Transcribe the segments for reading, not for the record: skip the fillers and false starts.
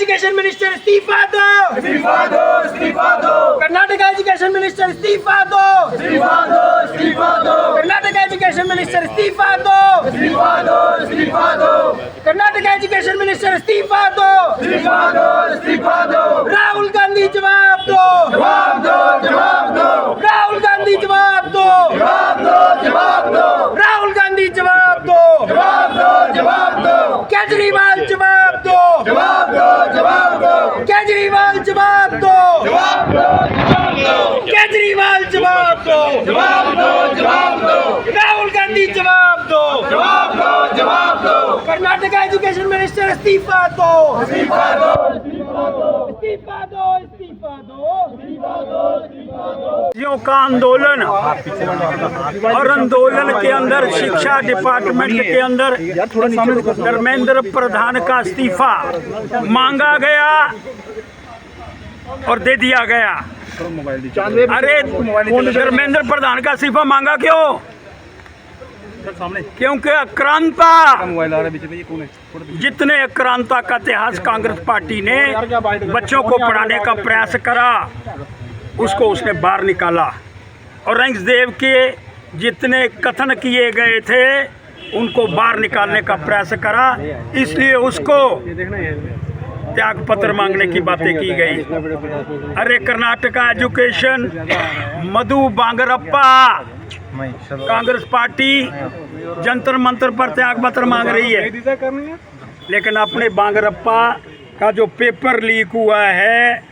Education minister इस्तीफा दो, इस्तीफा दो, इस्तीफा दो, कर्नाटक एजुकेशन मिनिस्टर इस्तीफा दो, इस्तीफा दो, इस्तीफा दो, कर्नाटक एजुकेशन मिनिस्टर इस्तीफा दो, इस्तीफा दो, इस्तीफा दो, कर्नाटक एजुकेशन मिनिस्टर इस्तीफा दो, इस्तीफा दो, इस्तीफा दो, राहुल गांधी जवाब दो, जवाब दो, जवाब दो, राहुल गांधी जवाब दो, जवाब दो, जवाब दो, राहुल गांधी जवाब दो, जवाब दो, जवाब दो, केजरीवाल जवाब दो, जवाब दो, जवाब दो, केजरीवाल जवाब दो, जवाब दो, जवाब दो, केजरीवाल जवाब दो, जवाब दो, जवाब दो, राहुल गांधी जवाब दो, जवाब दो, जवाब दो, कर्नाटक एजुकेशन मिनिस्टर इस्तीफा दो, इस्तीफा दो, इस्तीफा दो, इस्तीफा दो, जो का आंदोलन और आंदोलन के अंदर शिक्षा डिपार्टमेंट के अंदर धर्मेंद्र प्रधान का इस्तीफा मांगा गया और दे दिया गया। अरे धर्मेंद्र प्रधान का इस्तीफा मांगा क्यों? क्योंकि अक्रांता, जितने अक्रांता का इतिहास कांग्रेस पार्टी ने बच्चों को पढ़ाने का प्रयास करा उसको उसने बाहर निकाला, और रंगदेव के जितने कथन किए गए थे उनको बाहर निकालने का प्रयास करा, इसलिए उसको त्याग पत्र मांगने की बातें की गई। अरे कर्नाटक एजुकेशन मधु बांगरप्पा, कांग्रेस पार्टी जंतर मंतर पर त्याग पत्र मांग रही है, लेकिन अपने बांगरप्पा का जो पेपर लीक हुआ है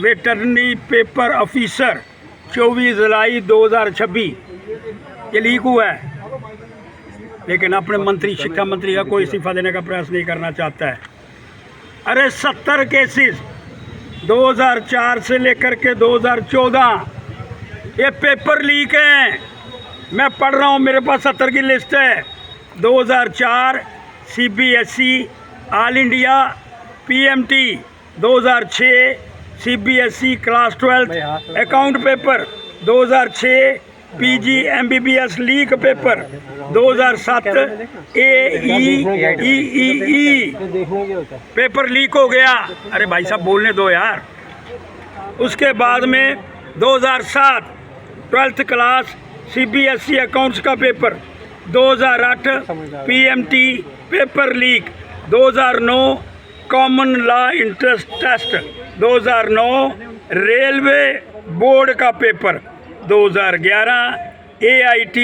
वेटरनरी पेपर ऑफिसर 24 जुलाई 2026 ये लीक हुआ है, लेकिन अपने मंत्री शिक्षा मंत्री का कोई इस्तीफा देने का प्रयास नहीं करना चाहता है। अरे 70 केसेस 2004 से लेकर के 2014 ये पेपर लीक हैं। मैं पढ़ रहा हूँ, मेरे पास 70 की लिस्ट है। 2004 CBSE all India PMT, 2006 CBSE class 12 account paper, 2006 PG MBBS leak paper, 2007 AEEE paper leak हो गया। अरे भाई साहब बोलने दो यार। उसके बाद में 2007 12th क्लास CBSE अकाउंट्स का paper, 2008 PMT paper leak, 2009 common law entrance test, 2009 railway board का paper, 2011 AIT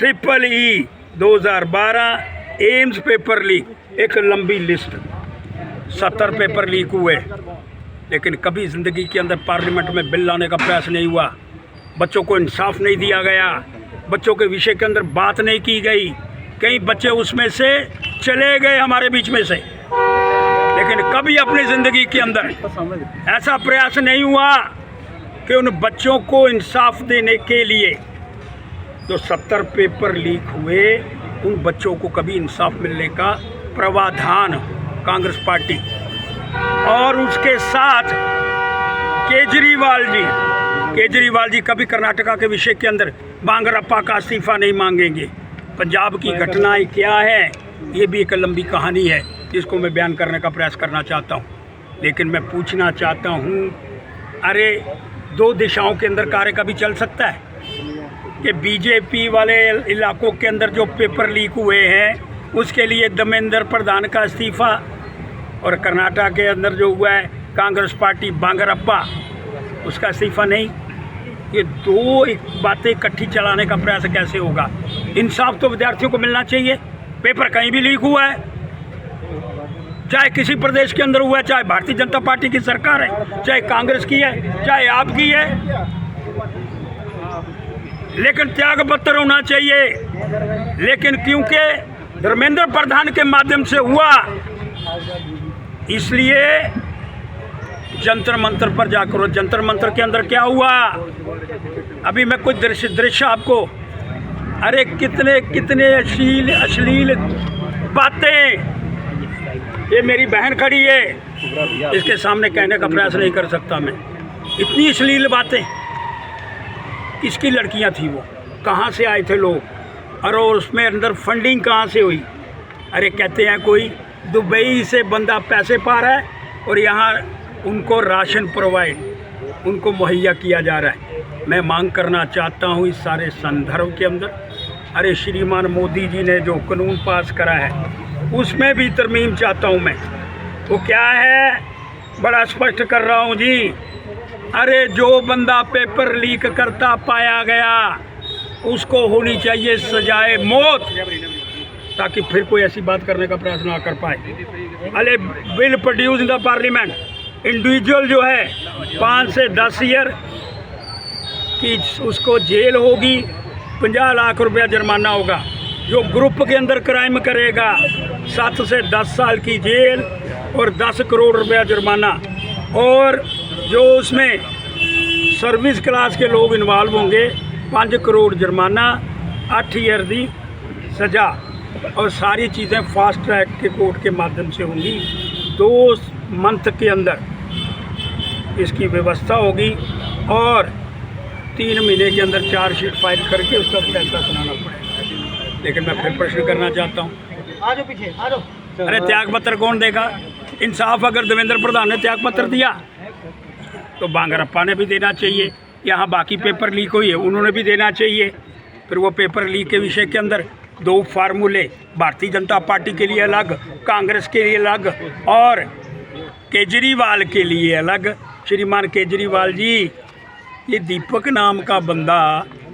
EEE, 2012 AIIMS paper leak. एक लंबी लिस्ट, 70 पेपर लीक हुए, लेकिन कभी ज़िंदगी के अंदर पार्लियामेंट में बिल लाने का प्रयास नहीं हुआ। बच्चों को इंसाफ नहीं दिया गया, बच्चों के विषय के अंदर बात नहीं की गई। कई बच्चे उसमें से चले गए हमारे बीच में से, लेकिन कभी अपनी ज़िंदगी के अंदर ऐसा प्रयास नहीं हुआ कि उन बच्चों को इंसाफ देने के लिए जो 70 पेपर लीक हुए उन बच्चों को कभी इंसाफ मिलने का प्रावधान कांग्रेस पार्टी और उसके साथ केजरीवाल जी कभी कर्नाटका के विषय के अंदर बांगरप्पा का इस्तीफा नहीं मांगेंगे। पंजाब की घटनाएं क्या है ये भी एक लंबी कहानी है जिसको मैं बयान करने का प्रयास करना चाहता हूँ, लेकिन मैं पूछना चाहता हूँ, अरे दो दिशाओं के अंदर कार्य कभी चल सकता है कि बीजेपी वाले इलाकों के अंदर जो पेपर लीक हुए हैं उसके लिए धर्मेंद्र प्रधान का इस्तीफा, और कर्नाटक के अंदर जो हुआ है कांग्रेस पार्टी बांगरप्पा उसका इस्तीफा नहीं। ये दो एक बातें इकट्ठी चलाने का प्रयास कैसे होगा? इंसाफ तो विद्यार्थियों को मिलना चाहिए। पेपर कहीं भी लीक हुआ है, चाहे किसी प्रदेश के अंदर हुआ है, चाहे भारतीय जनता पार्टी की सरकार है, चाहे कांग्रेस की है, चाहे आपकी है, लेकिन त्याग पत्र होना चाहिए। लेकिन क्योंकि धर्मेंद्र प्रधान के माध्यम से हुआ इसलिए जंतर मंतर पर जाकर, जंतर मंतर के अंदर क्या हुआ अभी मैं कुछ दृश्य आपको, अरे कितने कितने अश्लील बातें, ये मेरी बहन खड़ी है इसके सामने कहने का प्रयास नहीं कर सकता मैं, इतनी अश्लील बातें। किसकी लड़कियां थी वो, कहाँ से आए थे लोग, और उसमें अंदर फंडिंग कहाँ से हुई? अरे कहते हैं कोई दुबई से बंदा पैसे पा रहा है और यहाँ उनको राशन प्रोवाइड उनको मुहैया किया जा रहा है। मैं मांग करना चाहता हूँ इस सारे संदर्भ के अंदर, अरे श्रीमान मोदी जी ने जो कानून पास करा है उसमें भी तरमीम चाहता हूँ मैं। वो क्या है, बड़ा स्पष्ट कर रहा हूँ जी। अरे जो बंदा पेपर लीक करता पाया गया उसको होनी चाहिए सजाए मौत, ताकि फिर कोई ऐसी बात करने का प्रयास ना कर पाए। अरे bill produce in the parliament, individual जो है 5 से 10 ईयर की उसको जेल होगी, 50 लाख रुपया जुर्माना होगा। जो ग्रुप के अंदर क्राइम करेगा 7 से 10 साल की जेल और 10 करोड़ रुपया जुर्माना। और जो उसमें सर्विस क्लास के लोग इन्वॉल्व होंगे 5 करोड़ जुर्माना, 8 ईयर दी सज़ा। और सारी चीज़ें फास्ट ट्रैक के कोर्ट के माध्यम से होंगी। 2 मंथ के अंदर इसकी व्यवस्था होगी और 3 महीने के अंदर चार्जशीट फाइल करके उसका फैसला सुनाना पड़ेगा। लेकिन मैं फिर प्रश्न करना चाहता हूँ, आ जाओ पीछे, आ जाओ। अरे त्याग पत्र कौन देगा? इंसाफ अगर देवेंद्र प्रधान ने त्याग पत्र दिया तो बांगरप्पा ने भी देना चाहिए। यहाँ बाकी पेपर लीक हुई है उन्होंने भी देना चाहिए। फिर वो पेपर लीक के विषय के अंदर 2 फार्मूले, भारतीय जनता पार्टी के लिए अलग, कांग्रेस के लिए अलग और केजरीवाल के लिए अलग। श्रीमान केजरीवाल जी, ये दीपक नाम का बंदा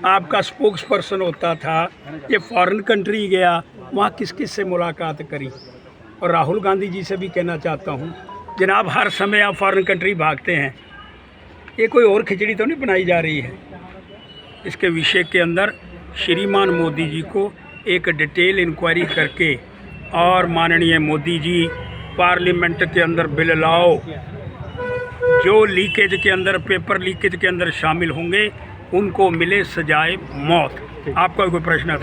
आपका स्पोक्स पर्सन होता था, ये फॉरेन कंट्री गया, वहाँ किस किस से मुलाकात करी। और राहुल गांधी जी से भी कहना चाहता हूँ, जनाब हर समय आप फॉरेन कंट्री भागते हैं, ये कोई और खिचड़ी तो नहीं बनाई जा रही है। इसके विषय के अंदर श्रीमान मोदी जी को एक डिटेल इंक्वायरी करके और माननीय मोदी जी पार्लियामेंट के अंदर बिल लाओ। जो लीकेज के अंदर, पेपर लीकेज के अंदर शामिल होंगे उनको मिले सजाए मौत। आपका कोई प्रश्न है तो